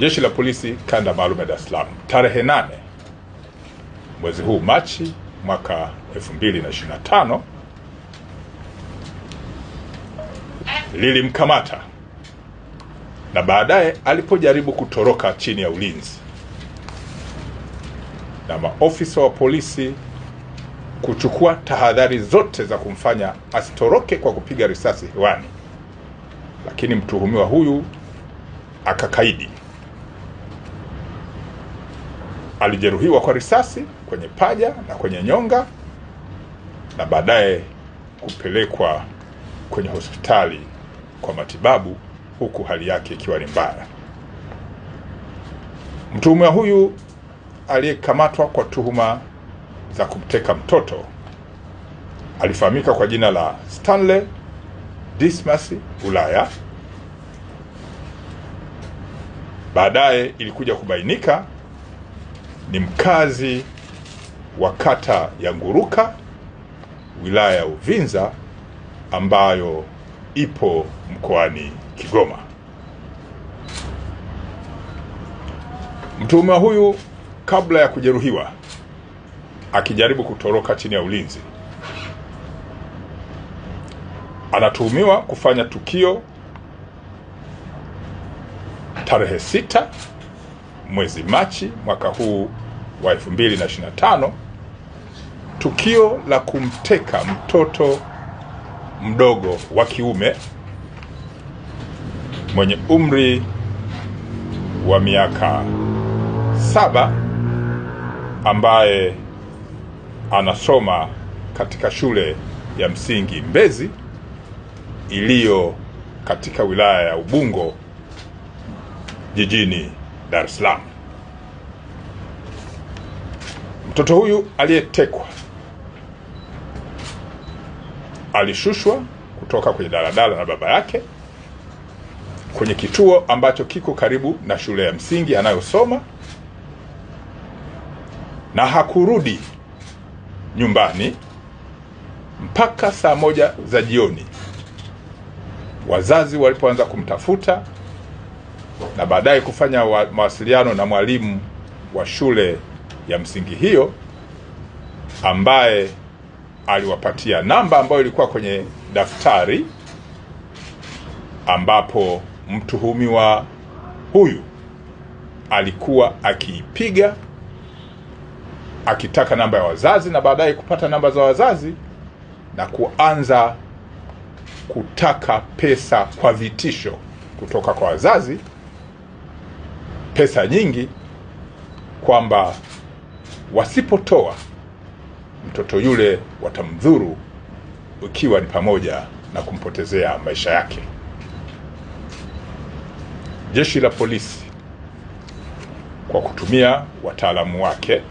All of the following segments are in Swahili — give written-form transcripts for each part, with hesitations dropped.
Jeshi la Polisi Kanda Maalum ya Dar es Salaam tarehe 8 mwezi huu Machi mwaka 2025 lilimkamata na baadaye alipojaribu kutoroka chini ya ulinzi na maofisa wa polisi kuchukua tahadhari zote za kumfanya asitoroke kwa kupiga risasi hewani, lakini mtuhumiwa huyu akakaidi. Alijeruhiwa kwa risasi kwenye paja na kwenye nyonga na baadaye kupelekwa kwenye hospitali kwa matibabu, huku hali yake ikiwa ni mbaya. Mtuhumiwa huyu aliyekamatwa kwa tuhuma za kumteka mtoto alifahamika kwa jina la Stanley Dismas Ulaya. Baadaye ilikuja kubainika ni mkazi wa kata ya Nguruka, wilaya ya Uvinza, ambayo ipo mkoani Kigoma. Mtuhumiwa huyu kabla ya kujeruhiwa akijaribu kutoroka chini ya ulinzi, anatuhumiwa kufanya tukio tarehe 6 mwezi Machi mwaka huu wa 2025, tukio la kumteka mtoto mdogo wa kiume mwenye umri wa miaka 7 ambaye anasoma katika shule ya msingi Mbezi iliyo katika wilaya ya Ubungo jijini Dar es Salaam. Mtoto huyu aliyetekwa alishushwa kutoka kwenye daladala na baba yake kwenye kituo ambacho kiko karibu na shule ya msingi anayosoma, na hakurudi nyumbani mpaka saa 1 za jioni, wazazi walipoanza kumtafuta na baadaye kufanya mawasiliano na mwalimu wa shule ya msingi hiyo, ambaye aliwapatia namba ambayo ilikuwa kwenye daftari, ambapo mtuhumiwa huyu alikuwa akiipiga akitaka namba ya wazazi, na baadaye kupata namba za wazazi na kuanza kutaka pesa kwa vitisho kutoka kwa wazazi, pesa nyingi, kwamba wasipotoa mtoto yule watamdhuru, ikiwa ni pamoja na kumpotezea maisha yake. Jeshi la Polisi kwa kutumia wataalamu wake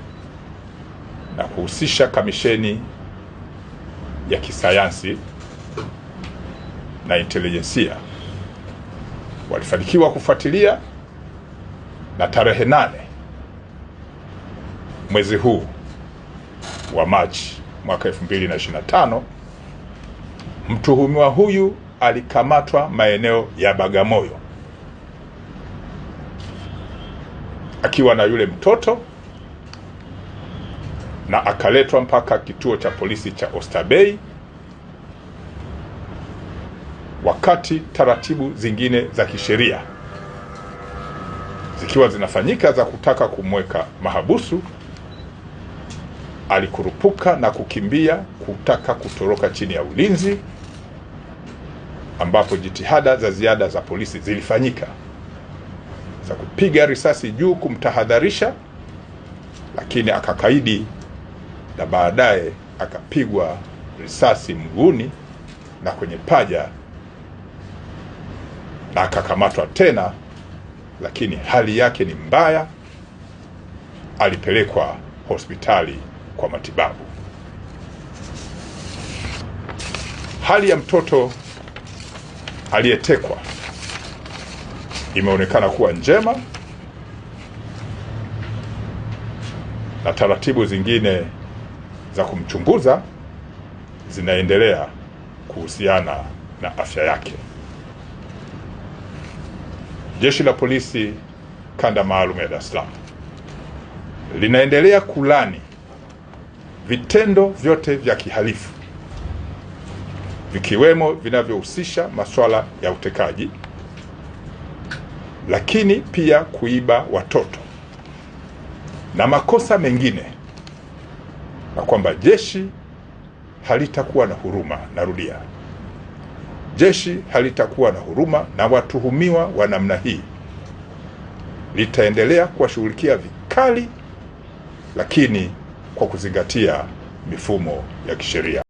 na kuhusisha kamisheni ya kisayansi na intelijensia walifanikiwa kufuatilia, na tarehe 8 mwezi huu wa Machi mwaka 2025 mtuhumiwa huyu alikamatwa maeneo ya Bagamoyo akiwa na yule mtoto na akaletwa mpaka kituo cha polisi cha Oysterbay, wakati taratibu zingine za kisheria zikiwa zinafanyika za kutaka kumweka mahabusu, alikurupuka na kukimbia kutaka kutoroka chini ya ulinzi, ambapo jitihada za ziada za polisi zilifanyika za kupiga risasi juu kumtahadharisha, lakini akakaidi na baadaye akapigwa risasi mguuni na kwenye paja na akakamatwa tena, lakini hali yake ni mbaya, alipelekwa hospitali kwa matibabu. Hali ya mtoto aliyetekwa imeonekana kuwa njema, na taratibu zingine za kumchunguza zinaendelea kuhusiana na afya yake. Jeshi la Polisi kanda maalum ya Dar es Salaam linaendelea kulani vitendo vyote vya kihalifu vikiwemo vinavyohusisha masuala ya utekaji, lakini pia kuiba watoto na makosa mengine, na kwamba jeshi halitakuwa na huruma. Narudia, jeshi halitakuwa na huruma na watuhumiwa wa namna hii. Litaendelea kuwashughulikia vikali, lakini kwa kuzingatia mifumo ya kisheria.